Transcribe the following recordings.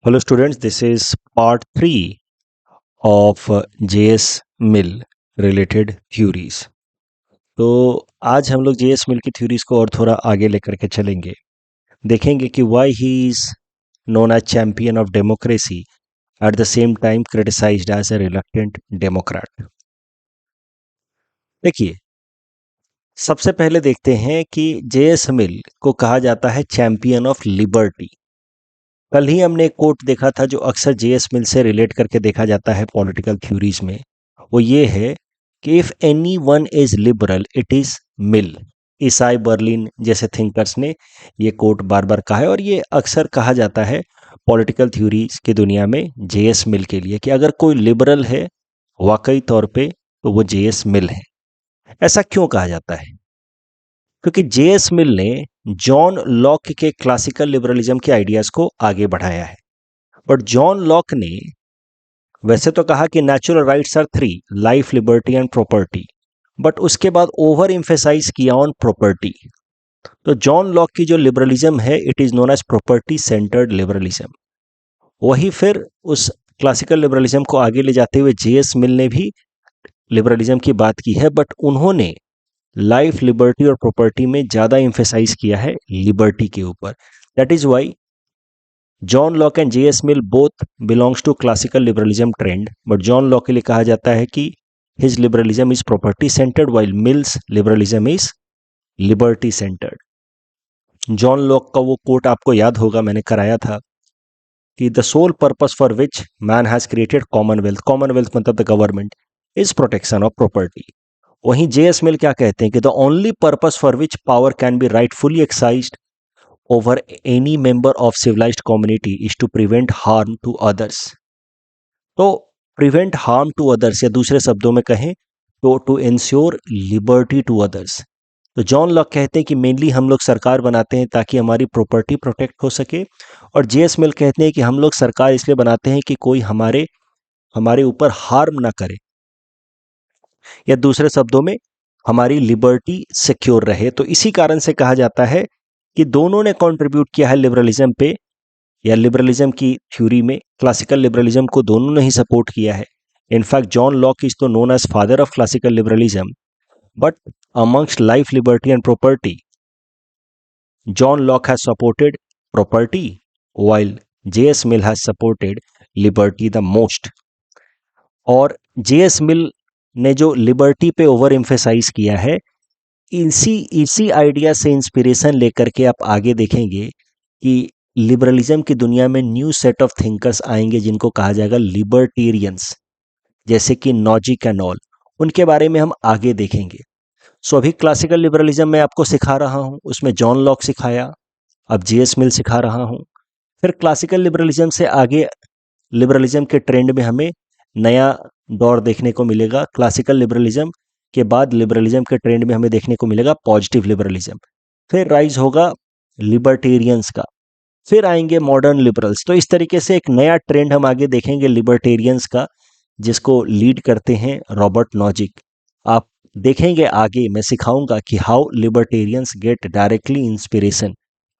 Hello students, this is part 3 of J.S. Mill related theories. तो आज हम लोग J.S. Mill की थ्योरीज को और थोड़ा आगे लेकर के चलेंगे. देखेंगे कि why he is known as champion of democracy at the same time criticized as a reluctant democrat. देखिए, सबसे पहले देखते हैं कि J.S. मिल को कहा जाता है चैंपियन ऑफ लिबर्टी. कल ही हमने एक कोट देखा था जो अक्सर J.S. मिल से रिलेट करके देखा जाता है पॉलिटिकल थ्योरीज में. वो ये है कि if any one is liberal it is Mill. Isaiah Berlin जैसे थिंकर्स ने ये कोट बार बार कहा है और ये अक्सर कहा जाता है पॉलिटिकल थ्योरीज की दुनिया में J.S. मिल के लिए कि अगर कोई लिबरल है वाकई तौर पे तो वो J.S. मिल है. ऐसा क्यों कहा जाता है? क्योंकि J.S. मिल ने जॉन लॉक के क्लासिकल लिबरलिज्म के आइडियाज को आगे बढ़ाया है. बट जॉन लॉक ने वैसे तो कहा कि natural rights are 3, life, liberty and property, but उसके बाद ओवर इम्फेसाइज किया ऑन प्रॉपर्टी. तो जॉन लॉक की जो लिबरलिज्म है it is known as property centred liberalism. वही फिर उस क्लासिकल लिबरलिज्म को आगे ले जाते हुए J.S. मिल ने भी लिबरलिज्म की बात की है, बट उन्होंने लाइफ, लिबर्टी और प्रॉपर्टी में ज़्यादा इम्फेसाइज किया है लिबर्टी के ऊपर. That is why John Locke and J.S. Mill both belongs to classical liberalism trend. But John Locke के लिए कहा जाता है कि his liberalism is property centred while Mill's liberalism is liberty centred. John Locke का वो कोट आपको याद होगा, मैंने कराया था कि the sole purpose for which man has created commonwealth, commonwealth मतलब the government, is protection of property. वहीं J.S. मिल क्या कहते हैं कि the only purpose for which power can be rightfully exercised over any member of civilized community is to prevent harm to others. तो prevent harm to others या दूसरे शब्दों में कहें तो to ensure liberty to others. तो John lock कहते हैं कि मेनली हम लोग सरकार बनाते हैं ताकि हमारी प्रॉपर्टी प्रोटेक्ट हो सके, और J.S. मिल कहते हैं कि हम लोग सरकार इसलिए बनाते हैं कि कोई हमारे ऊपर हार्म ना करे, या दूसरे शब्दों में हमारी लिबर्टी सिक्योर रहे. तो इसी कारण से कहा जाता है कि दोनों ने कंट्रीब्यूट किया है लिबरलिज्म पे, या लिबरलिज्म की थ्योरी में क्लासिकल लिबरलिज्म को दोनों ने ही सपोर्ट किया है. इनफैक्ट जॉन लॉक इज तो known as father of classical liberalism, but amongst life, liberty and property John Locke has supported property while J.S. Mill has supported liberty the most. और J.S. मिल ने जो liberty पे over emphasise किया है, इसी idea से inspiration लेकर के आप आगे देखेंगे कि लिबरलिज्म की दुनिया में न्यू सेट ऑफ थिंकर्स आएंगे जिनको कहा जाएगा लिबर्टेरियंस, जैसे कि नॉजिक एंड ऑल. उनके बारे में हम आगे देखेंगे. सो अभी क्लासिकल लिबरलिज्म मैं आपको सिखा रहा हूँ, उसमें जॉन लॉक सिखाया, अब J.S. मिल सिखा रहा हूँ. फिर क्लासिकल लिबरलिज्म से आगे लिबरलिज्म के ट्रेंड में हमें नया दौर देखने को मिलेगा. क्लासिकल लिबरलिज्म के बाद लिबरलिज्म के ट्रेंड में हमें देखने को मिलेगा पॉजिटिव लिबरलिज्म. फिर राइज होगा लिबर्टेरियंस का, फिर आएंगे मॉडर्न लिबरल्स. तो इस तरीके से एक नया ट्रेंड हम आगे देखेंगे लिबर्टेरियंस का, जिसको लीड करते हैं रॉबर्ट नॉजिक. आप देखेंगे आगे मैं सिखाऊंगा कि how libertarians get directly inspiration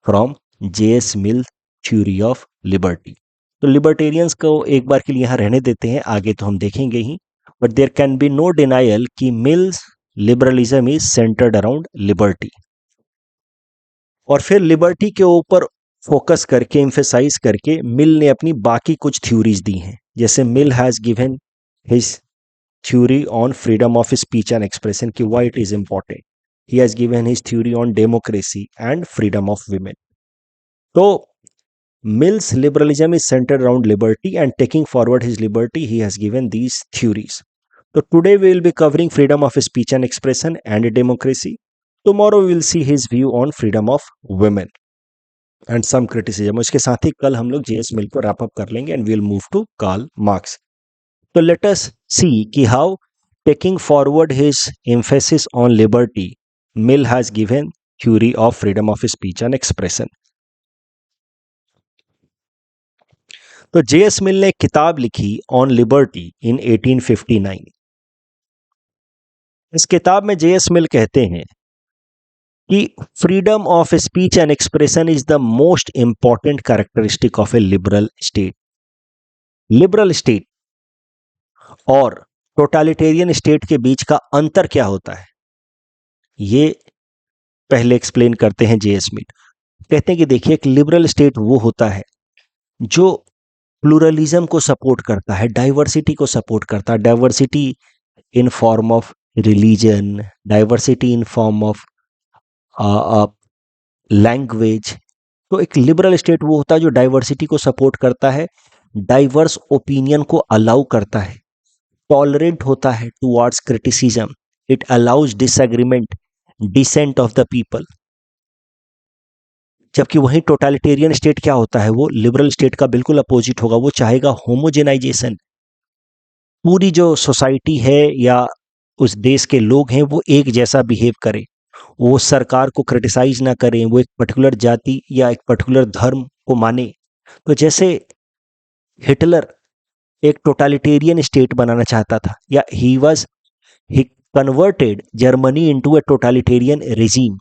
from J.S. Mill theory of liberty. तो लिबर्टेरियंस को एक बार के लिए यहाँ रहने देते हैं, आगे तो हम देखेंगे ही. But there can be no denial कि Mill's liberalism is centred around liberty. और फिर लिबर्टी के ऊपर फोकस करके, एम्फेसाइज करके मिल ने अपनी बाकी कुछ थ्योरीज दी हैं. जैसे Mill has given his theory on freedom of speech and expression कि why it is important. He has given his theory on democracy and freedom of women. तो Mill's liberalism is centered around liberty, and taking forward his liberty, he has given these theories. So today we will be covering freedom of speech and expression and democracy. Tomorrow we will see his view on freedom of women and some criticism. उसके साथ ही कल हम लोग J.S. मिल को wrap up कर लेंगे and we will move to Karl Marx. So let us see कि how taking forward his emphasis on liberty, Mill has given theory of freedom of speech and expression. तो J.S. मिल ने एक किताब लिखी on liberty इन 1859. इस किताब में J.S. मिल कहते हैं कि freedom of speech and expression is the most important characteristic of a liberal state. Liberal state और टोटलिटेरियन स्टेट के बीच का अंतर क्या होता है, ये पहले एक्सप्लेन करते हैं जेएस मिल। कहते हैं कि देखिए, एक लिबरल स्टेट वो होता है जो प्लूरलिज्म को सपोर्ट करता है, डाइवर्सिटी को सपोर्ट करता है, diversity in form of religion, diversity in form of language. तो एक लिबरल स्टेट वो होता है जो डाइवर्सिटी को सपोर्ट करता है, डाइवर्स ओपिनियन को अलाउ करता है, टॉलरेंट होता है towards criticism, it allows disagreement, descent of the people. जबकि वहीं टोटलिटेरियन स्टेट क्या होता है, वो लिबरल स्टेट का बिल्कुल अपोजिट होगा। वो चाहेगा होमोजेनाइजेशन, पूरी जो सोसाइटी है या उस देश के लोग हैं वो एक जैसा बिहेव करें, वो सरकार को क्रिटिसाइज ना करें, वो एक पर्टिकुलर जाति या एक पर्टिकुलर धर्म को माने। तो जैसे हिटलर एक टोटलिटेरियन स्टेट बनाना चाहता था, या he converted Germany into a totalitarian regime.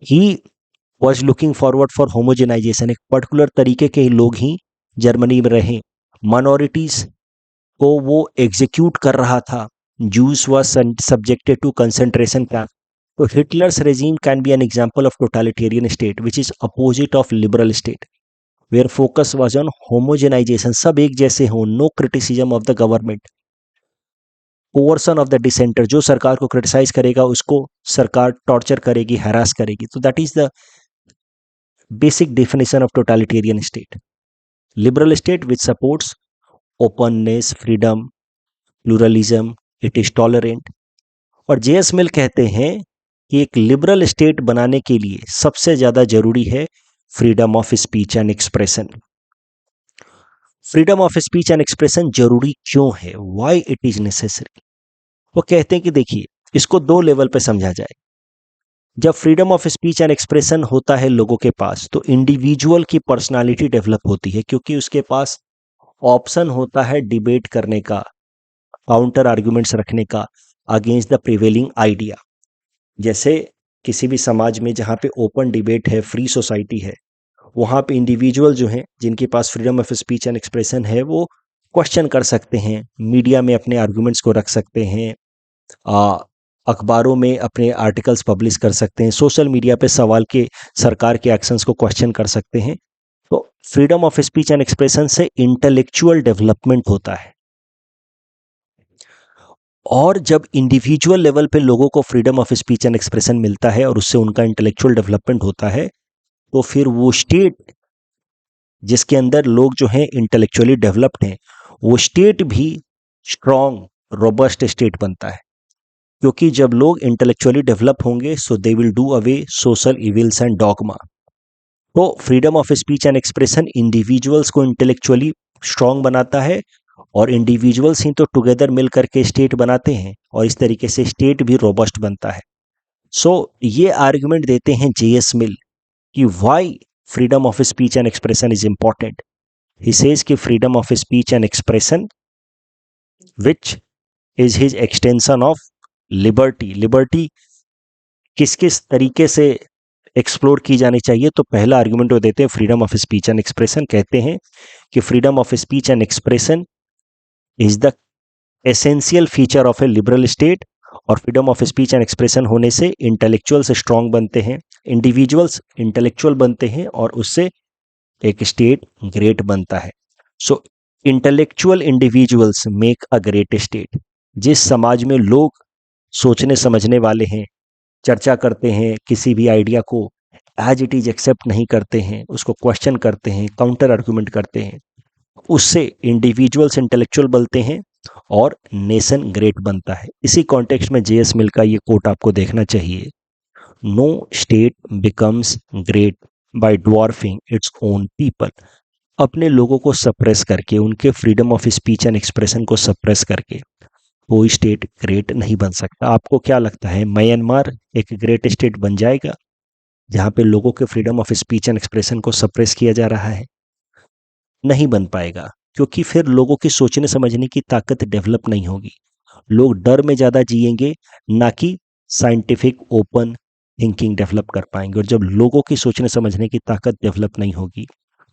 He was looking forward for homogenisation, एक पर्टिकुलर तरीके के लोग ही जर्मनी में रहें, माइनॉरिटीज को वो एग्जीक्यूट कर रहा था, Jews was subjected to concentration camp. तो Hitler's regime can be an example of totalitarian state which is opposite of liberal state, where focus was on homogenisation, सब एक जैसे हों, no criticism of the government, coercion of the dissenter, जो सरकार को criticise करेगा उसको सरकार टॉर्चर करेगी, हैरास करेगी। तो that is the basic definition of totalitarian state. Liberal state which supports openness, freedom, pluralism, it is tolerant. और जेएस मिल कहते हैं कि एक लिबरल स्टेट बनाने के लिए सबसे ज्यादा जरूरी है freedom of speech and expression. Freedom of speech and expression जरूरी क्यों है, व्हाई इट इज नेसेसरी। वो कहते हैं कि देखिए, इसको दो लेवल पे समझा जाए। जब freedom of speech and expression होता है लोगों के पास, तो इंडिविजुअल की पर्सनालिटी डेवलप होती है, क्योंकि उसके पास ऑप्शन होता है डिबेट करने का, काउंटर आर्ग्यूमेंट्स रखने का अगेंस्ट द प्रिवेलिंग आइडिया। जैसे किसी भी समाज में जहाँ पे ओपन डिबेट है, फ्री सोसाइटी है, वहाँ पे इंडिविजुअल जो हैं जिनके पास freedom of speech and expression है, वो क्वेश्चन कर सकते हैं, मीडिया में अपने आर्ग्यूमेंट्स को रख सकते हैं, अखबारों में अपने आर्टिकल्स पब्लिश कर सकते हैं, सोशल मीडिया पे सवाल के सरकार के एक्शंस को क्वेश्चन कर सकते हैं। तो freedom of speech and expression से इंटेलेक्चुअल डेवलपमेंट होता है। और जब इंडिविजुअल लेवल पे लोगों को freedom of speech and expression मिलता है और उससे उनका इंटेलेक्चुअल डेवलपमेंट होता है, तो फिर वो स्टेट जिसके अंदर लोग जो हैं इंटेलेक्चुअली डेवलप्ड हैं, वो स्टेट भी स्ट्रॉन्ग, रोबस्ट स्टेट बनता है। क्योंकि जब लोग इंटेलेक्चुअली डेवलप होंगे, so they will do away social evils and dogma. तो freedom of speech and expression individuals को इंटेलेक्चुअली स्ट्रॉन्ग बनाता है, और इंडिविजुअल्स ही तो टुगेदर मिल करके स्टेट बनाते हैं, और इस तरीके से स्टेट भी रोबस्ट बनता है। सो ये आर्गुमेंट देते हैं जेएस मिल कि why freedom of speech and expression is important. He says कि freedom of speech and expression which is his extension of liberty. Liberty किस किस तरीके से एक्सप्लोर की जानी चाहिए, तो पहला आर्गुमेंट वो देते हैं freedom of speech and expression. कहते हैं कि freedom of speech and expression is the essential feature of a liberal state, और freedom of speech and expression होने से इंटेलेक्चुअल्स स्ट्रांग बनते हैं, इंडिविजुअल्स इंटेलेक्चुअल बनते हैं, और उससे एक स्टेट ग्रेट बनता है। So intellectual individuals make a great state. जिस समाज में लोग सोचने समझने वाले हैं, चर्चा करते हैं, किसी भी आइडिया को एज इट इज एक्सेप्ट नहीं करते हैं, उसको क्वेश्चन करते हैं, काउंटर आर्गुमेंट करते हैं, उससे इंडिविजुअल्स इंटेलेक्चुअल बनते हैं और नेशन ग्रेट बनता है। इसी कॉन्टेक्स्ट में जेएस मिल का ये कोट आपको देखना चाहिए, no state becomes great by dwarfing its own people. अपने लोगों को सप्रेस करके, उनके freedom of speech and expression को सप्रेस करके कोई स्टेट ग्रेट नहीं बन सकता। आपको क्या लगता है, म्यांमार एक ग्रेट स्टेट बन जाएगा जहां पे लोगों के freedom of speech and expression को सप्रेस किया जा रहा है? नहीं बन पाएगा, क्योंकि फिर लोगों की सोचने समझने की ताकत डेवलप नहीं होगी। लोग डर में ज़्यादा जिएंगे, ना कि साइंटिफिक, ओपन, थिंकिंग डेवलप कर पाएंगे। और जब लोगों की सोचने समझने की ताकत डेवलप नहीं होगी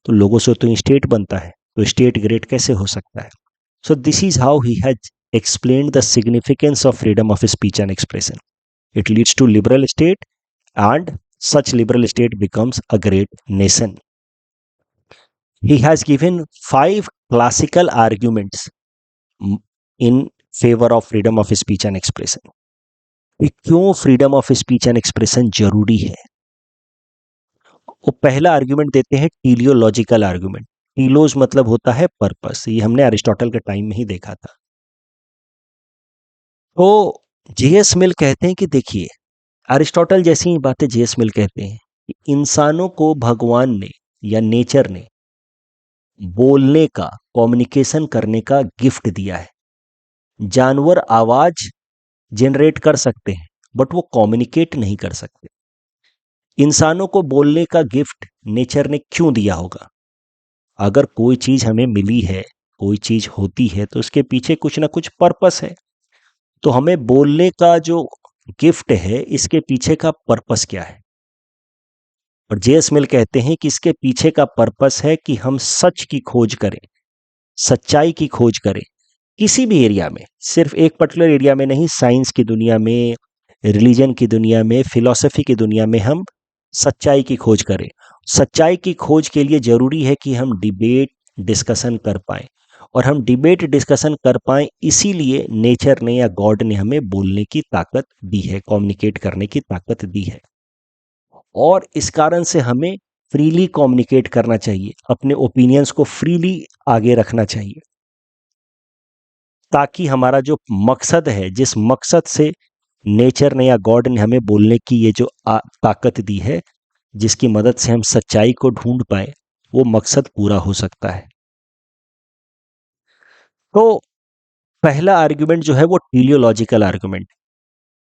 तो लोगों से तो स्टेट बनता है, तो स्टेट ग्रेट कैसे हो सकता है? So this is how he has explained the significance of freedom of speech and expression. It leads to liberal state, and such liberal state becomes a great nation. He has given 5 classical arguments in favor of freedom of speech and expression. कि क्यों freedom of speech and expression जरूरी है? वो पहला argument देते हैं टीलियोलॉजिकल argument. टीलोज मतलब होता है पर्पस, ये हमने अरिस्टोटल के टाइम में ही देखा था। तो जेएस मिल कहते हैं कि देखिए, अरिस्टोटल जैसी ही बातें जेएस मिल कहते हैं कि इंसानों को भगवान ने या नेचर ने बोलने का, कम्युनिकेशन करने का गिफ्ट दिया है। जानवर आवाज जनरेट कर सकते हैं बट वो कम्युनिकेट नहीं कर सकते। इंसानों को बोलने का गिफ्ट नेचर ने क्यों दिया होगा? अगर कोई चीज हमें मिली है, कोई चीज होती है तो उसके पीछे कुछ ना कुछ पर्पस है। तो हमें बोलने का जो गिफ्ट है, इसके पीछे का पर्पस क्या है? और जेएस मिल कहते हैं कि इसके पीछे का पर्पस है कि हम सच की खोज करें, सच्चाई की खोज करें, किसी भी एरिया में, सिर्फ एक पर्टिकुलर एरिया में नहीं, साइंस की दुनिया में, रिलीजन की दुनिया में, फिलॉसफी की दुनिया में हम सच्चाई की खोज करें। सच्चाई की खोज के लिए जरूरी है कि हम डिबेट डिस्कशन कर पाएं, और हम डिबेट डिस्कशन कर पाएं इसीलिए नेचर ने या गॉड ने हमें बोलने की ताकत दी है, कम्युनिकेट करने की ताकत दी है। और इस कारण से हमें फ्रीली कम्युनिकेट करना चाहिए, अपने ओपिनियंस को फ्रीली आगे रखना चाहिए, ताकि हमारा जो मकसद है, जिस मकसद से नेचर ने या गॉड ने हमें बोलने की ये जो ताकत दी है, जिसकी मदद से हम सच्चाई को ढूंढ पाए, वो मकसद पूरा हो सकता है। तो पहला आर्गुमेंट जो है वो टीलियोलॉजिकल आर्गुमेंट,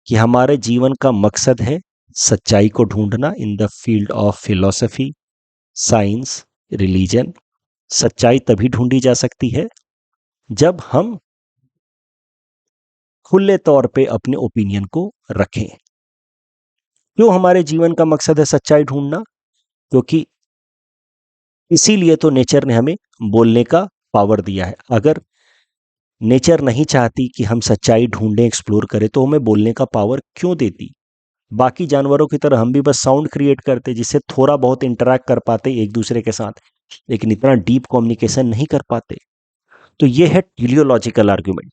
कि हमारे जीवन का मकसद है सच्चाई को ढूंढना in the field of philosophy, science, religion. सच्चाई तभी ढूंढी जा सकती है जब हम खुले तौर पे अपने ओपिनियन को रखें। क्यों हमारे जीवन का मकसद है सच्चाई ढूंढना? क्योंकि इसीलिए तो नेचर ने हमें बोलने का पावर दिया है। अगर नेचर नहीं चाहती कि हम सच्चाई ढूंढें, एक्सप्लोर करें, तो हमें बोलने का पावर क्यों देती? बाकी जानवरों की तरह हम भी बस साउंड क्रिएट करते, जिससे थोड़ा बहुत इंटरैक्ट कर पाते एक दूसरे के साथ, लेकिन इतना डीप कम्युनिकेशन नहीं कर पाते। तो ये है टीलियोलॉजिकल आर्गुमेंट।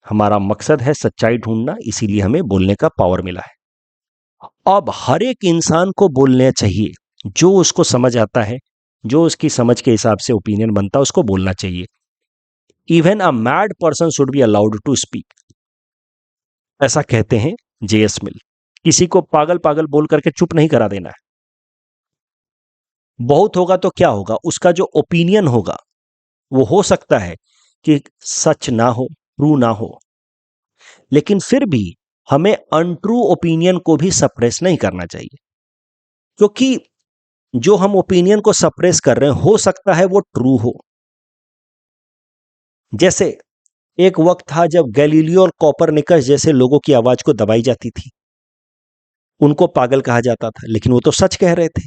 हमारा मकसद है सच्चाई ढूंढना, इसीलिए हमें बोलने का पावर मिला है। अब हर एक इंसान को बोलना चाहिए, जो उसको समझ आता है, जो उसकी समझ के हिसाब से ओपिनियन बनता है, उसको बोलना चाहिए। Even a mad person should be allowed to speak, ऐसा कहते हैं जेएस मिल। किसी को पागल पागल बोल करके चुप नहीं करा देना है। बहुत होगा तो क्या होगा, उसका जो ओपिनियन होगा वो हो सकता है कि सच ना हो, ट्रू ना हो, लेकिन फिर भी हमें अनट्रू ओपिनियन को भी सप्रेस नहीं करना चाहिए, क्योंकि जो हम ओपिनियन को सप्रेस कर रहे हैं हो सकता है वो ट्रू हो। जैसे एक वक्त था जब गैलीलियो और कॉपरनिकस जैसे लोगों की आवाज को दबाई जाती थी, उनको पागल कहा जाता था, लेकिन वो तो सच कह रहे थे।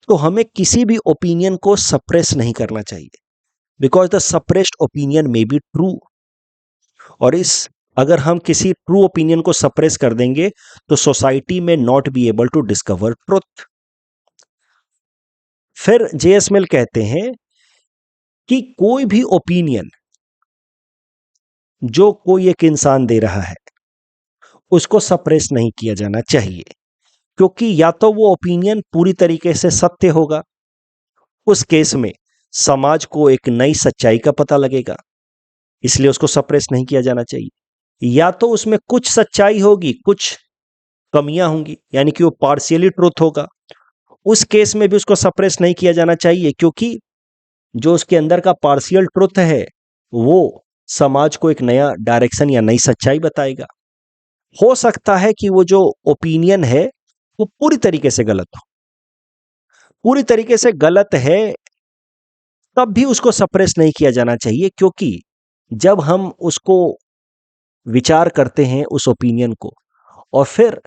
तो हमें किसी भी ओपिनियन को सप्रेस नहीं करना चाहिए, because the suppressed opinion may be true. और अगर हम किसी ट्रू ओपिनियन को सप्रेस कर देंगे तो सोसाइटी में not be able to discover truth. फिर जेएस मिल कहते हैं कि कोई भी ओपिनियन जो कोई एक इंसान दे रहा है उसको सप्रेस नहीं किया जाना चाहिए, क्योंकि या तो वो ओपिनियन पूरी तरीके से सत्य होगा, उस केस में समाज को एक नई सच्चाई का पता लगेगा, इसलिए उसको सप्रेस नहीं किया जाना चाहिए। या तो उसमें कुछ सच्चाई होगी, कुछ कमियां होंगी, यानी कि वो पार्शियली ट्रूथ होगा, उस केस में भी उसको सप्रेस नहीं किया जाना चाहिए, क्योंकि जो उसके अंदर का पार्शियल ट्रुथ है वो समाज को एक नया डायरेक्शन या नई सच्चाई बताएगा। हो सकता है कि वो जो ओपिनियन है वो पूरी तरीके से गलत हो, पूरी तरीके से गलत है, तब भी उसको सप्रेस नहीं किया जाना चाहिए, क्योंकि जब हम उसको विचार करते हैं उस ओपिनियन को, और फिर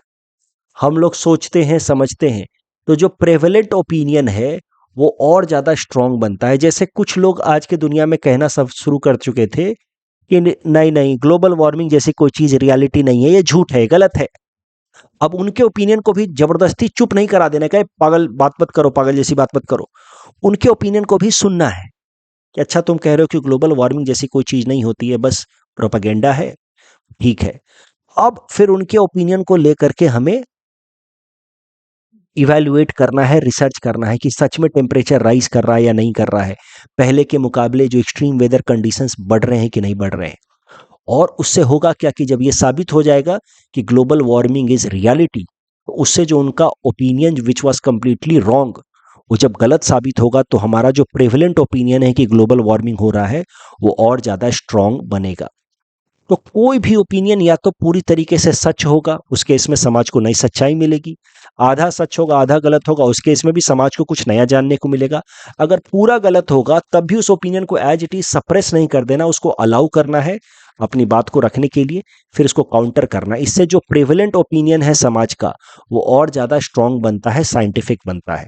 हम लोग सोचते हैं, समझते हैं, तो जो प्रेवलेंट ओपिनियन है वो और ज़्यादा स्ट्रांग बनता है। जैसे कुछ लोग आज के दुनिया में कहना सब शुरू कर चुके थे कि नहीं नहीं, ग्लोबल वार्मिंग जैसी कोई चीज़ रियलिटी नहीं है, ये झूठ है, गलत है। अब उनके ओपिनियन को भी जबरदस्ती चुप नहीं करा देना, कहे पागल बात मत करो, पागल जैसी बात मत करो। उनके ओपिनियन को भी सुनना है कि अच्छा तुम कह रहे हो कि ग्लोबल वार्मिंग जैसी कोई चीज़ नहीं होती है, बस प्रोपेगेंडा है, ठीक है। अब फिर उनके ओपिनियन को लेकर के हमें इवैल्यूएट करना है, रिसर्च करना है कि सच में टेम्परेचर राइज कर रहा है या नहीं कर रहा है, पहले के मुकाबले जो एक्सट्रीम वेदर कंडीशंस बढ़ रहे हैं कि नहीं बढ़ रहे हैं। और उससे होगा क्या कि जब ये साबित हो जाएगा कि ग्लोबल वार्मिंग इज रियलिटी, तो उससे जो उनका opinion which was completely wrong, वो जब गलत साबित होगा तो हमारा जो प्रेवलेंट ओपिनियन है कि ग्लोबल वार्मिंग हो रहा है वो और ज़्यादा स्ट्रांग बनेगा। तो कोई भी ओपिनियन या तो पूरी तरीके से सच होगा, उस केस में समाज को नई सच्चाई मिलेगी, आधा सच होगा आधा गलत होगा, उस केस में भी समाज को कुछ नया जानने को मिलेगा। अगर पूरा गलत होगा तब भी उस ओपिनियन को एज इट इज सप्रेस नहीं कर देना, उसको अलाउ करना है अपनी बात को रखने के लिए, फिर इसको काउंटर करना। इससे जो प्रेवलेंट ओपिनियन है समाज का वो और ज़्यादा स्ट्रांग बनता है, साइंटिफिक बनता है।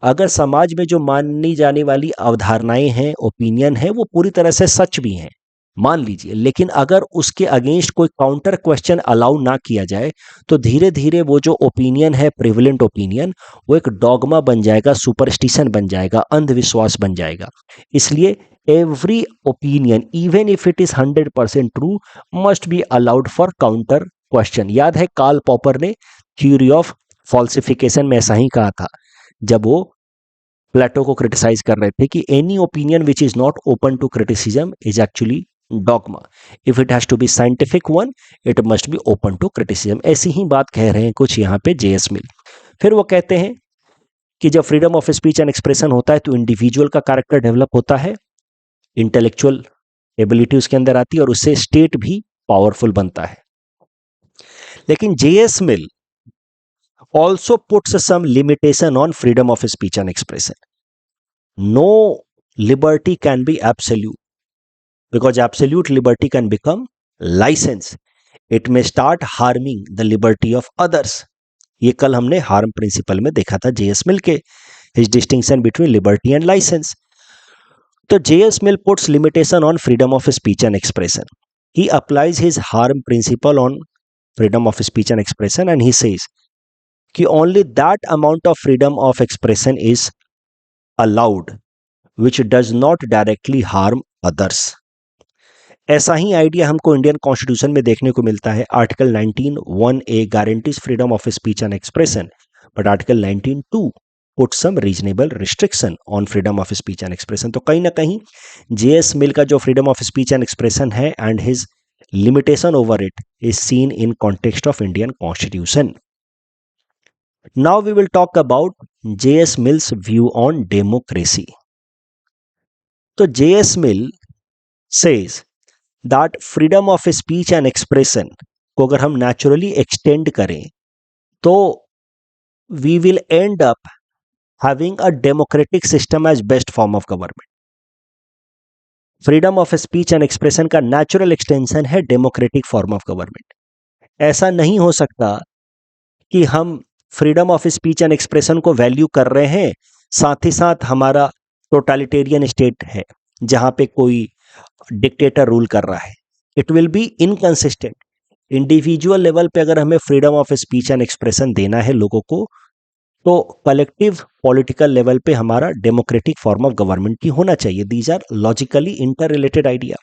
अगर समाज में जो मानी जाने वाली अवधारणाएं हैं, ओपिनियन है, वो पूरी तरह से सच भी हैं, मान लीजिए, लेकिन अगर उसके अगेंस्ट कोई काउंटर क्वेश्चन अलाउ ना किया जाए तो धीरे धीरे वो जो ओपिनियन है, प्रिविलेंट ओपिनियन, वो एक डॉगमा बन जाएगा, सुपरस्टिशन बन जाएगा, अंधविश्वास बन जाएगा। इसलिए every opinion even if it is 100% true must be allowed for counter question. याद है कार्ल पॉपर ने थ्योरी ऑफ फॉल्सिफिकेशन में ऐसा ही कहा था जब वो प्लेटो को क्रिटिसाइज कर रहे थे कि any opinion which is not open to criticism is actually dogma, if it has to be scientific one it must be open to criticism. ऐसी ही बात कह रहे हैं कुछ यहाँ पे जेएस मिल। फिर वो कहते हैं कि जब freedom of speech and expression होता है तो इंडिविजुअल का कैरेक्टर डेवलप होता है, इंटेलेक्चुअल एबिलिटी उसके अंदर आती है और उससे स्टेट भी पावरफुल बनता है। लेकिन JS mill also puts some limitation on freedom of speech and expression. No liberty can be absolute because absolute liberty can become license. It may start harming the liberty of others. ये कल हमने harm principal में देखा था JS मिल के, his distinction between liberty and license. तो JS mill puts limitation on freedom of speech and expression. He applies his harm principle on freedom of speech and expression and he says कि only that amount of freedom of expression is allowed which does not directly harm others. ऐसा ही idea हमको Indian constitution में देखने को मिलता है। Article 19(1)(a guarantees freedom of speech and expression, but article 19(2) put some reasonable restriction on freedom of speech and expression. तो कहीं ना कहीं जेएस मिल का जो freedom of speech and expression है and his limitation over it is seen in context of Indian constitution. Now we will talk about J.S. Mill's view on democracy. So J.S. Mill says that freedom of speech and expression को अगर हम naturally extend करें तो we will end up having a democratic system as best form of government. Freedom of speech and expression का natural extension है democratic form of government. ऐसा नहीं हो सकता कि हम freedom of speech and expression को वैल्यू कर रहे हैं, साथ ही साथ हमारा टोटलिटेरियन स्टेट है जहां पे कोई डिक्टेटर रूल कर रहा है। It will be inconsistent. Individual level पे अगर हमें freedom of speech and expression देना है लोगों को, तो कलेक्टिव पॉलिटिकल लेवल पे हमारा डेमोक्रेटिक फॉर्म ऑफ गवर्नमेंट की होना चाहिए। These are logically inter related idea.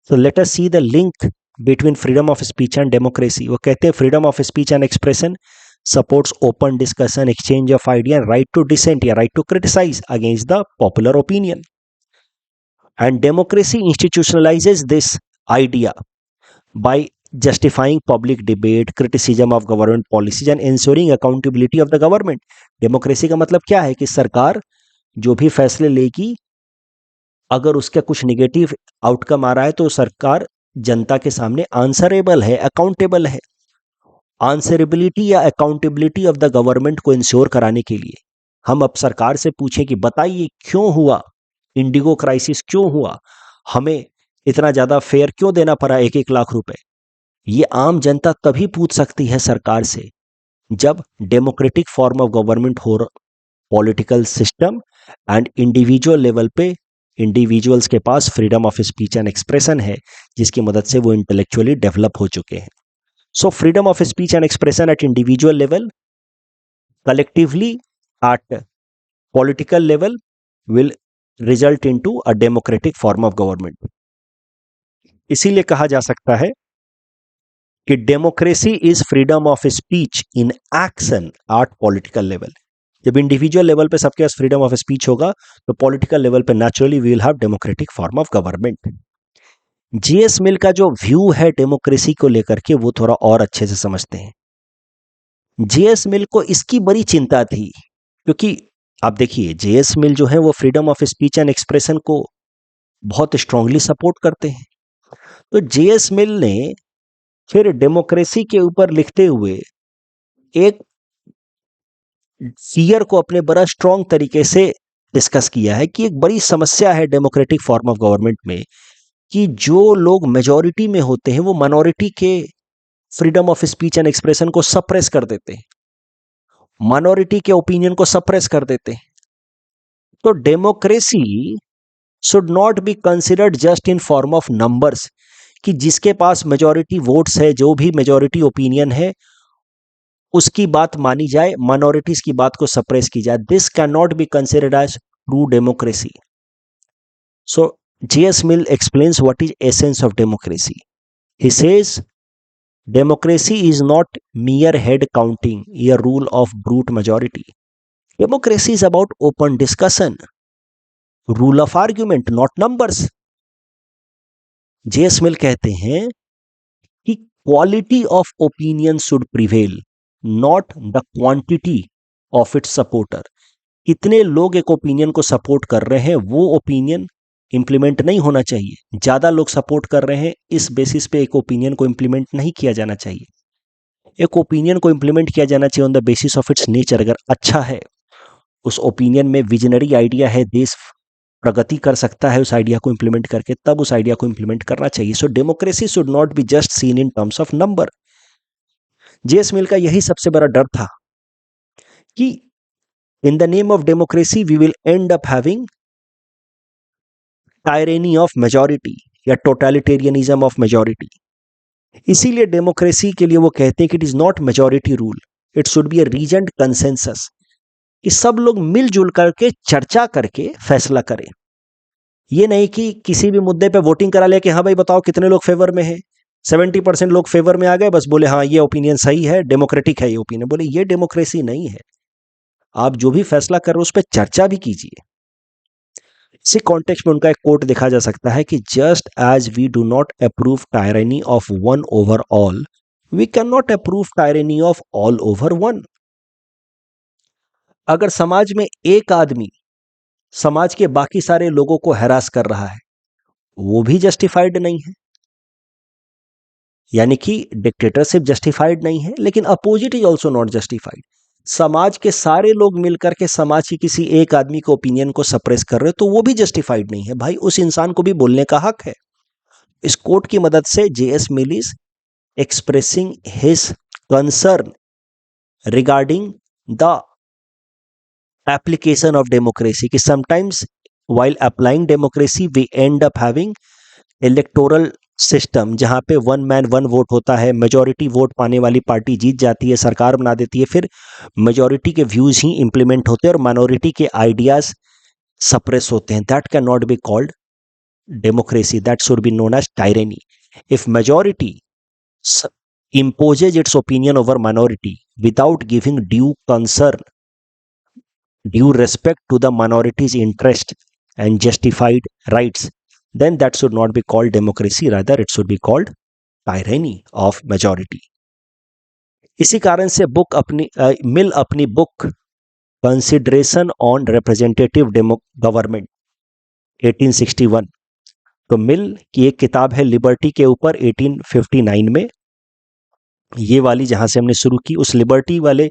So let us see the link between freedom of speech and democracy. वो कहते हैं freedom of speech and expression supports open discussion, exchange of idea, and right to dissent या right to criticize against the popular opinion. And democracy institutionalizes this idea by justifying public debate, criticism of government policies and ensuring accountability of the government. Democracy का मतलब क्या है कि सरकार जो भी फैसले लेगी, अगर उसका कुछ निगेटिव आउटकम आ रहा है तो सरकार जनता के सामने आंसरेबल है, अकाउंटेबल है। आंसरेबिलिटी या अकाउंटेबिलिटी ऑफ द गवर्नमेंट को इंश्योर कराने के लिए हम अब सरकार से पूछें कि बताइए क्यों हुआ, इंडिगो क्राइसिस क्यों हुआ, हमें इतना ज़्यादा फेयर क्यों देना पड़ा 1-1 लाख रुपए। ये आम जनता तभी पूछ सकती है सरकार से जब डेमोक्रेटिक फॉर्म ऑफ गवर्नमेंट हो political system and individual level पे इंडिविजुअल्स के पास freedom of speech and expression है, जिसकी मदद से वो इंटेलेक्चुअली डेवलप हो चुके हैं. So freedom of speech and expression eight individual level, collectively at political level, will result into a democratic form of government. इसीलिए कहा जा सकता है कि democracy is freedom of speech in action at political level. जब individual level पे सबके पास फ्रीडम ऑफ स्पीच होगा तो पॉलिटिकल लेवल पे naturally we will have democratic form of government. GS Mill का जो व्यू है डेमोक्रेसी को लेकर के वो थोड़ा और अच्छे से समझते हैं. जेएस मिल को इसकी बड़ी चिंता थी, क्योंकि आप देखिए जेएस मिल जो है वो freedom of speech and expression को बहुत स्ट्रांगली सपोर्ट करते हैं. तो जेएस मिल ने फिर डेमोक्रेसी के ऊपर लिखते हुए एक फियर को अपने बड़ा स्ट्रांग तरीके से डिस्कस किया है कि एक बड़ी समस्या है डेमोक्रेटिक फॉर्म ऑफ गवर्नमेंट में कि जो लोग मेजॉरिटी में होते हैं वो माइनॉरिटी के freedom of speech and expression को सप्रेस कर देते हैं, माइनॉरिटी के ओपिनियन को सप्रेस कर देते हैं. तो democracy should not be considered just in form of numbers, कि जिसके पास मेजॉरिटी वोट्स है, जो भी मेजॉरिटी ओपिनियन है उसकी बात मानी जाए, माइनॉरिटीज की बात को सप्रेस की जाए. This can not be considered as true democracy. So J S Mill explains what is essence of democracy. He says democracy is not mere head counting, a rule of brute majority. Democracy is about open discussion, rule of argument, not numbers. JS Mill कहते हैं कि quality of opinion should prevail, not the quantity of its supporter. कितने लोग एक opinion को support कर रहे हैं वो ओपिनियन इंप्लीमेंट नहीं होना चाहिए. ज्यादा लोग सपोर्ट कर रहे हैं इस बेसिस पे एक ओपिनियन को इंप्लीमेंट नहीं किया जाना चाहिए. एक ओपिनियन को इंप्लीमेंट किया जाना चाहिए on the basis of its nature. अगर अच्छा है, उस ओपिनियन में विजनरी आइडिया है, देश प्रगति कर सकता है उस आइडिया को इंप्लीमेंट करके, तब उस आइडिया को इंप्लीमेंट करना चाहिए. So democracy should not be just seen in terms of number. JS Mill का यही सबसे बड़ा डर था कि in the name of democracy we will end up having tyranny of majority या टोटलिटेरियनिज्म ऑफ मेजॉरिटी. इसीलिए डेमोक्रेसी के लिए वो कहते हैं कि it is not majority rule, it should be a reasoned consensus, कि सब लोग मिलजुल करके चर्चा करके फैसला करें. ये नहीं कि किसी भी मुद्दे पे वोटिंग करा लिया कि हाँ भाई बताओ कितने लोग फेवर में है, 70% लोग फेवर में आ गए, बस बोले हाँ ये ओपिनियन सही है, डेमोक्रेटिक है ये ओपिनियन. बोले ये डेमोक्रेसी नहीं है. आप जो भी फैसला कर रहे हो उस पर चर्चा भी कीजिए. इसी कॉन्टेक्स्ट में उनका एक कोट देखा जा सकता है कि just as we do not approve tyranny of one over all, we can not approve tyranny of all over one. अगर समाज में एक आदमी समाज के बाकी सारे लोगों को हैरास कर रहा है, वो भी जस्टिफाइड नहीं है. यानी कि डिक्टेटरशिप जस्टिफाइड नहीं है, लेकिन opposite is also not justified. समाज के सारे लोग मिलकर के समाज के किसी एक आदमी के ओपिनियन को सप्रेस कर रहे हो तो वो भी जस्टिफाइड नहीं है. भाई उस इंसान को भी बोलने का हक है. इस कोर्ट की मदद से JS mill is expressing his concern regarding the application of democracy, कि sometimes while applying democracy we end up having electoral system जहां पे वन मैन वन वोट होता है, मेजॉरिटी वोट पाने वाली पार्टी जीत जाती है, सरकार बना देती है, फिर मेजॉरिटी के व्यूज ही इंप्लीमेंट होते हैं और माइनॉरिटी के आइडियाज सप्रेस होते हैं. That can not be called democracy, that should be known as tyranny. If majority imposes its opinion over minority without giving due concern, due respect to the minority's interest and justified rights, then that should not be called democracy, rather it should be called tyranny of majority. इसी कारण से book अपनी मिल अपनी book consideration on representative government 1861, तो मिल की एक किताब है लिबर्टी के ऊपर 1859 में, ये वाली जहां से हमने शुरू की, उस लिबर्टी वाले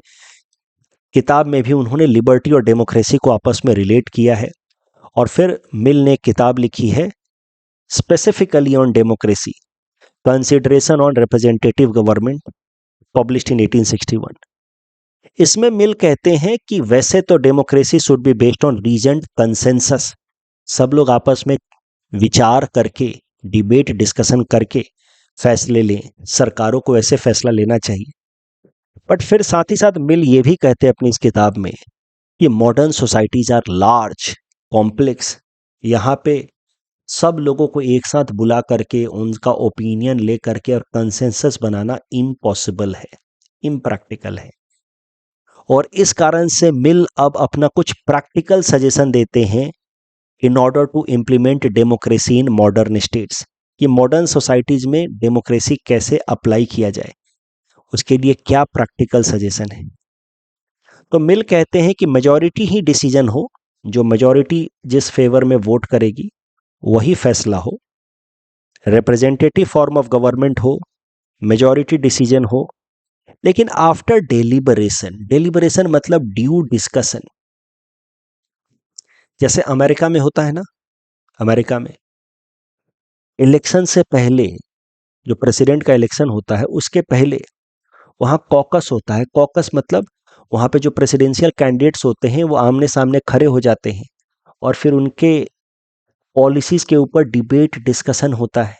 किताब में भी उन्होंने लिबर्टी और डेमोक्रेसी को आपस में रिलेट किया है. और फिर मिल ने किताब लिखी है specifically on democracy, consideration on representative government, published in 1861. इसमें मिल कहते हैं कि वैसे तो democracy should be based on reasoned consensus, सब लोग आपस में विचार करके, डिबेट डिस्कशन करके फैसले लें, सरकारों को ऐसे फैसला लेना चाहिए। बट फिर साथ ही साथ मिल ये भी कहते हैं अपनी इस किताब में कि modern societies are large, complex, यहाँ पे सब लोगों को एक साथ बुला करके उनका ओपिनियन ले करके और कंसेंसस बनाना इम्पॉसिबल है, इम्प्रैक्टिकल है। और इस कारण से मिल अब अपना कुछ प्रैक्टिकल सजेशन देते हैं in order to implement democracy in modern states, कि मॉडर्न सोसाइटीज में डेमोक्रेसी कैसे अप्लाई किया जाए, उसके लिए क्या प्रैक्टिकल सजेशन है। तो मिल कहते हैं कि मेजॉरिटी ही डिसीजन हो, जो मेजॉरिटी जिस फेवर में वोट करेगी वही फैसला हो, रिप्रेजेंटेटिव फॉर्म ऑफ गवर्नमेंट हो, मेजॉरिटी डिसीजन हो, लेकिन आफ्टर डेलिबरेशन, डेलिबरेशन मतलब ड्यू डिस्कशन। जैसे अमेरिका में होता है ना, अमेरिका में इलेक्शन से पहले, जो प्रेसिडेंट का इलेक्शन होता है उसके पहले वहाँ कॉकस होता है। कॉकस मतलब वहाँ पे जो प्रेसिडेंशियल कैंडिडेट्स होते हैं वो आमने सामने खड़े हो जाते हैं और फिर उनके पॉलिसीज के ऊपर डिबेट डिस्कशन होता है।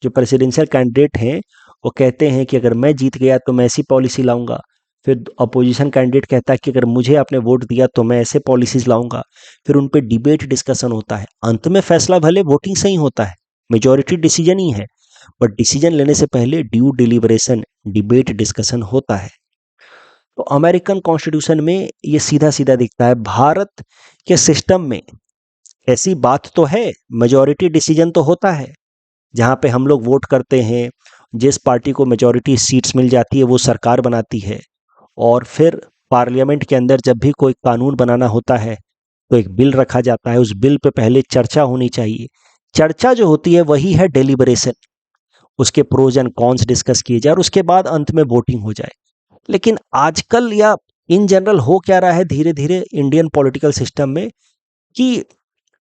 जो प्रेसिडेंशियल कैंडिडेट हैं वो कहते हैं कि अगर मैं जीत गया तो मैं ऐसी पॉलिसी लाऊंगा, फिर अपोजिशन कैंडिडेट कहता है कि अगर मुझे आपने वोट दिया तो मैं ऐसे पॉलिसीज लाऊंगा, फिर उन पे डिबेट डिस्कशन होता है। अंत में फैसला भले वोटिंग से ही होता है, मेजॉरिटी डिसीजन ही है, बट डिसीजन लेने से पहले ड्यू डिलिबरेशन, डिबेट डिस्कशन होता है। तो अमेरिकन कॉन्स्टिट्यूशन में ये सीधा सीधा दिखता है। भारत के सिस्टम में ऐसी बात तो है, मेजॉरिटी डिसीजन तो होता है, जहाँ पे हम लोग वोट करते हैं, जिस पार्टी को मेजॉरिटी सीट्स मिल जाती है वो सरकार बनाती है, और फिर पार्लियामेंट के अंदर जब भी कोई कानून बनाना होता है तो एक बिल रखा जाता है, उस बिल पे पहले चर्चा होनी चाहिए। चर्चा जो होती है वही है डेलिबरेशन, उसके प्रोज एंड कॉन्स डिस्कस किए जाए और उसके बाद अंत में वोटिंग हो जाए। लेकिन आजकल या इन जनरल हो क्या रहा है धीरे धीरे इंडियन पॉलिटिकल सिस्टम में, कि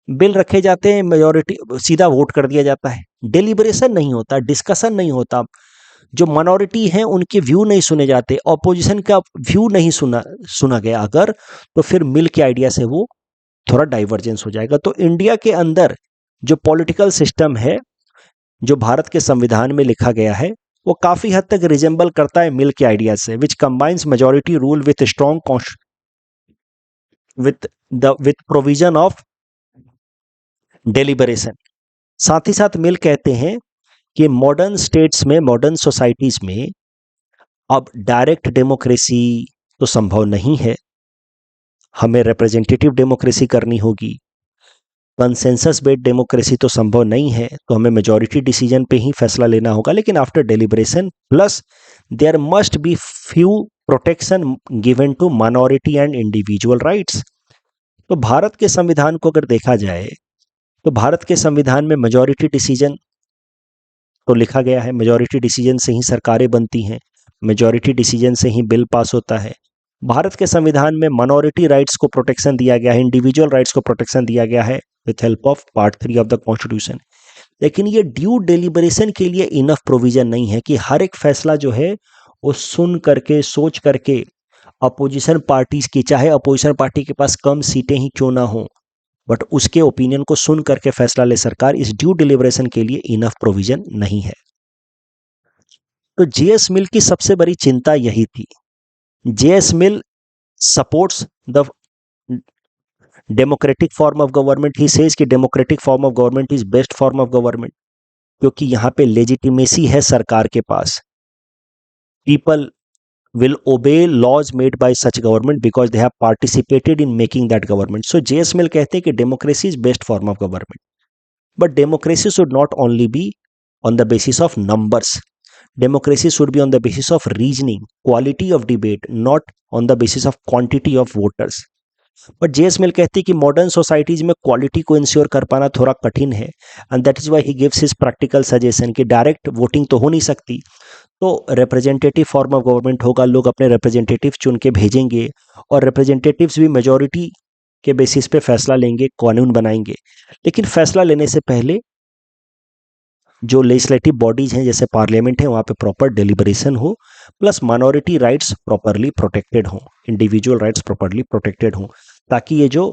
बिल रखे जाते हैं, मेजॉरिटी सीधा वोट कर दिया जाता है, डेलिबरेशन नहीं होता, डिस्कशन नहीं होता, जो माइनॉरिटी हैं उनके व्यू नहीं सुने जाते, ऑपोजिशन का व्यू नहीं सुना गया अगर, तो फिर मिल के आइडिया से वो थोड़ा डाइवर्जेंस हो जाएगा। तो इंडिया के अंदर जो पॉलिटिकल सिस्टम है, जो भारत के संविधान में लिखा गया है, वो काफी हद तक रिजेंबल करता है मिल के आइडिया से, which combines majority rule with strong with provision of deliberation. साथ ही साथ मिल कहते हैं कि मॉडर्न स्टेट्स में, मॉडर्न सोसाइटीज में अब डायरेक्ट डेमोक्रेसी तो संभव नहीं है, हमें रिप्रेजेंटेटिव डेमोक्रेसी करनी होगी। कंसेंसस बेस्ड डेमोक्रेसी तो संभव नहीं है, तो हमें मेजॉरिटी डिसीजन पे ही फैसला लेना होगा, लेकिन after deliberation plus there must be few protection given to minority and individual rights. तो भारत के संविधान को अगर देखा जाए तो भारत के संविधान में मेजॉरिटी डिसीजन तो लिखा गया है, मेजॉरिटी डिसीजन से ही सरकारें बनती हैं, मेजॉरिटी डिसीजन से ही बिल पास होता है। भारत के संविधान में माइनॉरिटी राइट्स को प्रोटेक्शन दिया गया है, इंडिविजुअल राइट्स को प्रोटेक्शन दिया गया है with help of part 3 of the constitution. लेकिन ये ड्यू डेलिबरेशन के लिए इनफ प्रोविजन नहीं है कि हर एक फैसला जो है वो सुन करके, सोच करके, अपोजिशन पार्टीज की, चाहे अपोजिशन पार्टी के पास कम सीटें ही क्यों ना हो, बट उसके ओपिनियन को सुन करके फैसला ले सरकार, इस ड्यू डिलिबरेशन के लिए इनफ प्रोविजन नहीं है। तो जेएस मिल की सबसे बड़ी चिंता यही थी। JS Mill supports the democratic form of government, he says कि democratic form of government is best form of government, क्योंकि यहाँ पे लेजिटिमेसी है सरकार के पास। People will obey laws made by such government because they have participated in making that government. So JS Mill कहते हैं कि democracy is best form of government, but democracy should not only be on the basis of numbers. Democracy should be on the basis of reasoning, quality of debate, not on the basis of quantity of voters. But JS Mill कहती है कि modern societies में quality को ensure कर पाना थोड़ा कठिन है, and that is why he gives his practical suggestion कि डायरेक्ट वोटिंग तो हो नहीं सकती, तो रिप्रेजेंटेटिव फॉर्म ऑफ गवर्नमेंट होगा, लोग अपने रिप्रेजेंटेटिव चुन के भेजेंगे और रिप्रेजेंटेटिव्स भी मेजॉरिटी के बेसिस पे फैसला लेंगे, कानून बनाएंगे। लेकिन फैसला लेने से पहले जो लेजिस्लेटिव बॉडीज हैं जैसे पार्लियामेंट है वहाँ पे प्रॉपर डिलिबरेशन हो, plus minority rights properly protected हों, इंडिविजुअल राइट्स प्रॉपरली प्रोटेक्टेड हों, ताकि ये जो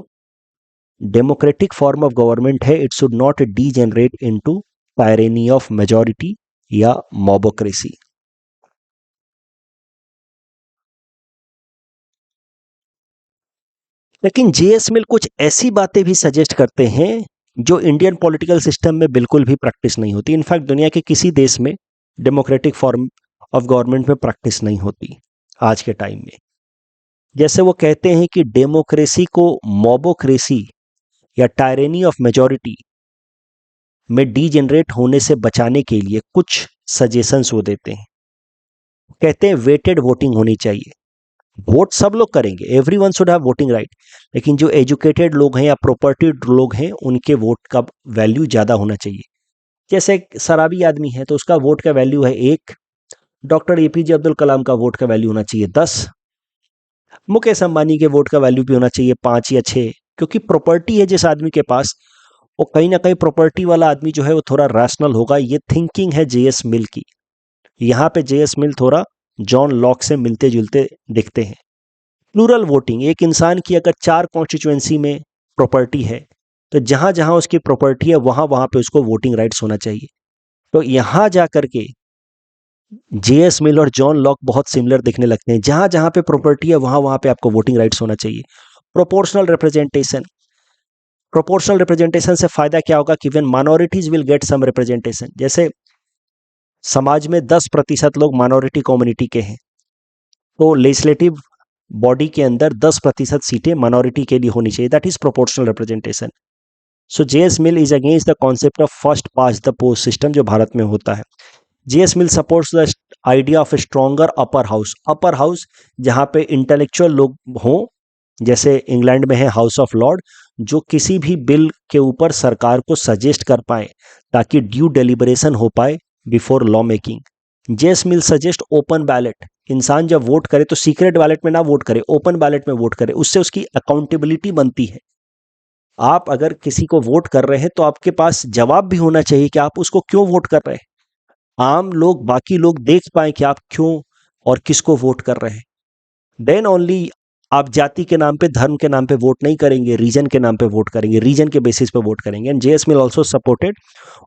डेमोक्रेटिक फॉर्म ऑफ गवर्नमेंट है it should not degenerate into टायरेनी of majority या मोबोक्रेसी। लेकिन जेएस मिल कुछ ऐसी बातें भी सजेस्ट करते हैं जो इंडियन पॉलिटिकल सिस्टम में बिल्कुल भी प्रैक्टिस नहीं होती। इनफैक्ट दुनिया के किसी देश में डेमोक्रेटिक फॉर्म ऑफ गवर्नमेंट में प्रैक्टिस नहीं होती आज के टाइम में। जैसे वो कहते हैं कि डेमोक्रेसी को मोबोक्रेसी या टायरेनी ऑफ मेजॉरिटी में डीजेनरेट होने से बचाने के लिए कुछ सजेशंस वो देते हैं। कहते हैं वेटेड वोटिंग होनी चाहिए। वोट सब लोग करेंगे, everyone should have voting right, लेकिन जो एजुकेटेड लोग हैं या प्रॉपर्टीड लोग हैं उनके वोट का वैल्यू ज़्यादा होना चाहिए। जैसे एक शराबी आदमी है तो उसका वोट का वैल्यू है 1, डॉक्टर एपीजे अब्दुल कलाम का वोट का वैल्यू होना चाहिए 10, मुकेश अंबानी के वोट का वैल्यू भी होना चाहिए 5 या 6, क्योंकि प्रॉपर्टी है जिस आदमी के पास, वो कहीं ना कहीं प्रॉपर्टी वाला आदमी जो है वो थोड़ा रैशनल होगा। ये थिंकिंग है जेएस मिल की। यहाँ पे जेएस मिल थोड़ा जॉन लॉक से मिलते जुलते दिखते हैं। प्लूरल वोटिंग, एक इंसान की अगर 4 कॉन्स्टिट्यूएंसी में प्रॉपर्टी है तो जहां जहां उसकी प्रॉपर्टी है वहां वहां पे उसको वोटिंग राइट्स होना चाहिए। तो यहां जा करके जेएस मिल और जॉन लॉक बहुत सिमिलर दिखने लगते हैं। जहां जहां पे प्रॉपर्टी है वहां वहां पे आपको वोटिंग राइट्स होना चाहिए। प्रोपोर्शनल रिप्रेजेंटेशन, प्रोपोर्शनल रिप्रेजेंटेशन से फायदा क्या होगा कि when minorities will get some representation. जैसे समाज में 10% लोग माइनॉरिटी कम्युनिटी के हैं तो लेजिस्लेटिव बॉडी के अंदर 10% सीटें माइनॉरिटी के लिए होनी चाहिए, that is proportional representation. So J S mill is against the concept of first past the post system जो भारत में होता है। JS Mill supports the idea of A stronger upper house. Upper house जहां पे इंटेलेक्चुअल लोग हों, जैसे इंग्लैंड में है हाउस ऑफ लॉर्ड, जो किसी भी बिल के ऊपर सरकार को सजेस्ट कर पाए ताकि ड्यू डेलिबरेशन हो पाए बिफोर लॉ मेकिंग। जेएस मिल सजेस्ट ओपन बैलेट। इंसान जब वोट करे तो सीक्रेट बैलेट में ना वोट करे, ओपन बैलेट में वोट करे, उससे उसकी अकाउंटेबिलिटी बनती है। आप अगर किसी को वोट कर रहे हैं तो आपके पास जवाब भी होना चाहिए कि आप उसको क्यों वोट कर रहे हैं। आम लोग, बाकी लोग देख पाए कि आप क्यों और किसको वोट कर रहे हैं। देन ओनली आप जाति के नाम पे, धर्म के नाम पे वोट नहीं करेंगे, रीजन के नाम पे वोट करेंगे, रीजन के बेसिस पे वोट करेंगे। And JS Mill also supported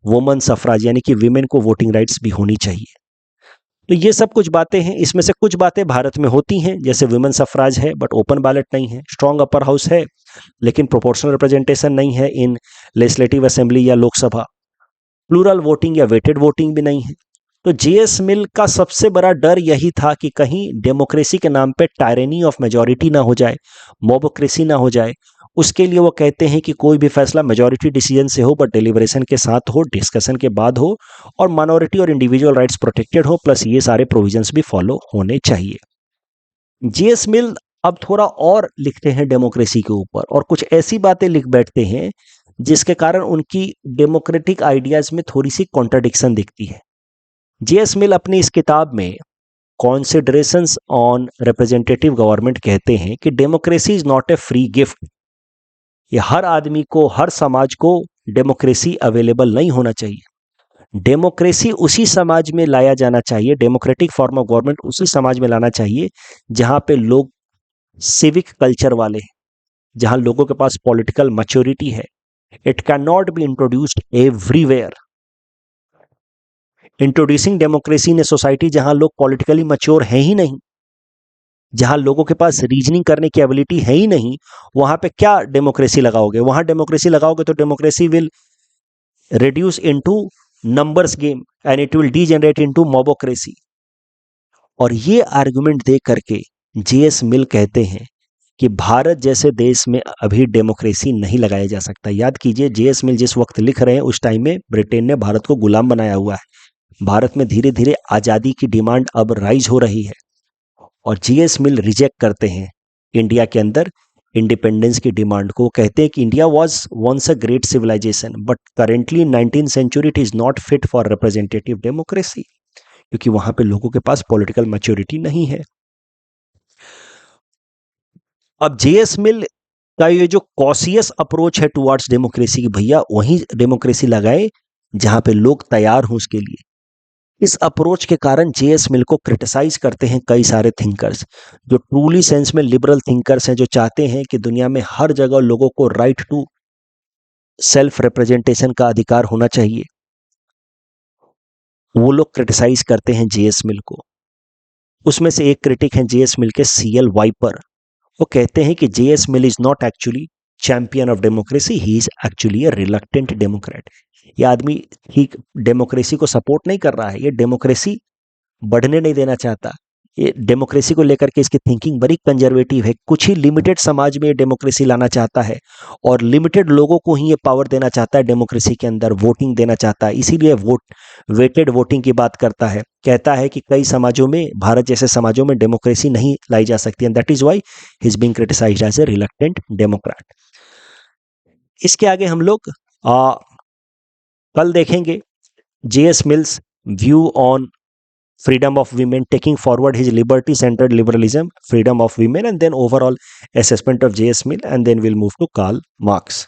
women suffrage, यानी कि वीमेन को वोटिंग राइट्स भी होनी चाहिए। तो ये सब कुछ बातें हैं, इसमें से कुछ बातें भारत में होती हैं, जैसे वुमेन सफराज है बट ओपन बैलेट नहीं है, स्ट्रॉन्ग अपर हाउस है लेकिन प्रोपोर्शनल रिप्रेजेंटेशन नहीं है इन लेजिस्लेटिव असेंबली या लोकसभा, प्लूरल वोटिंग या वेटेड वोटिंग भी नहीं है। तो जेएस मिल का सबसे बड़ा डर यही था कि कहीं डेमोक्रेसी के नाम पे टायरेनी ऑफ मेजॉरिटी ना हो जाए, मोबोक्रेसी ना हो जाए। उसके लिए वो कहते हैं कि कोई भी फैसला मेजॉरिटी डिसीजन से हो बट डिलिबरेशन के साथ हो, डिस्कशन के बाद हो, और माइनॉरिटी और इंडिविजुअल राइट्स प्रोटेक्टेड हो, प्लस ये सारे प्रोविजंस भी फॉलो होने चाहिए। जेएस मिल अब थोड़ा और लिखते हैं डेमोक्रेसी के ऊपर और कुछ ऐसी बातें लिख बैठते हैं जिसके कारण उनकी डेमोक्रेटिक आइडियाज में थोड़ी सी कॉन्ट्राडिक्शन दिखती है। जेएस मिल अपनी इस किताब में कॉन्सिडरेशंस ऑन रिप्रेजेंटेटिव गवर्नमेंट कहते हैं कि democracy is not a free gift. ये हर आदमी को, हर समाज को डेमोक्रेसी अवेलेबल नहीं होना चाहिए। डेमोक्रेसी उसी समाज में लाया जाना चाहिए, डेमोक्रेटिक फॉर्म ऑफ गवर्नमेंट उसी समाज में लाना चाहिए जहां पे लोग सिविक कल्चर वाले हैं, जहां लोगों के पास पॉलिटिकल मैच्योरिटी है। It can not be introduced everywhere. Introducing democracy in a society जहां लोग पॉलिटिकली मैच्योर हैं ही नहीं, जहां लोगों के पास रीजनिंग करने की एबिलिटी है ही नहीं, वहां पे क्या डेमोक्रेसी लगाओगे? वहां डेमोक्रेसी लगाओगे तो democracy will reduce into numbers game and it will degenerate into mobocracy. और ये आर्गुमेंट दे करके जेएस मिल कहते हैं कि भारत जैसे देश में अभी डेमोक्रेसी नहीं लगाया जा सकता। याद कीजिए जेएस मिल जिस वक्त लिख रहे हैं उस टाइम में ब्रिटेन ने भारत को गुलाम बनाया हुआ है। भारत में धीरे धीरे आज़ादी की डिमांड अब राइज हो रही है और जेएस मिल रिजेक्ट करते हैं इंडिया के अंदर इंडिपेंडेंस की डिमांड को। कहते हैं कि India was once a great civilization but currently in 19th century it is not fit for representative democracy, क्योंकि वहां पे लोगों के पास पॉलिटिकल मैच्योरिटी नहीं है। अब जेएस मिल का ये जो कॉशियस अप्रोच है टुवर्ड्स डेमोक्रेसी की, भैया वहीं डेमोक्रेसी लगाए जहां पे लोग तैयार हों उसके लिए। इस अप्रोच के कारण जेएस मिल को क्रिटिसाइज करते हैं कई सारे थिंकर्स, जो ट्रूली सेंस में लिबरल थिंकर्स हैं, जो चाहते हैं कि दुनिया में हर जगह लोगों को राइट टू सेल्फ रिप्रेजेंटेशन का अधिकार होना चाहिए। वो लोग क्रिटिसाइज करते हैं जेएस मिल को। उसमें से एक क्रिटिक हैं जेएस मिल के, सीएल वाइपर। वो कहते हैं कि JS mill is not actually champion of democracy, he is actually a reluctant Democrat. ये आदमी ठीक डेमोक्रेसी को सपोर्ट नहीं कर रहा है, ये डेमोक्रेसी बढ़ने नहीं देना चाहता। ये डेमोक्रेसी को लेकर के इसकी थिंकिंग बड़ी कंजर्वेटिव है। कुछ ही लिमिटेड समाज में ये डेमोक्रेसी लाना चाहता है और लिमिटेड लोगों को ही ये पावर देना चाहता है डेमोक्रेसी के अंदर, वोटिंग देना चाहता है। इसीलिए वेटेड वोटिंग की बात करता है। कहता है कि कई समाजों में, भारत जैसे समाजों में डेमोक्रेसी नहीं लाई जा सकती, and that is why he is being criticized as a reluctant democrat. इसके आगे हम लोग कल देखेंगे J S Mill's view on freedom of women, taking forward his liberty centered liberalism, freedom of women, and then overall assessment of J.S. Mill, and then we'll move to Karl Marx.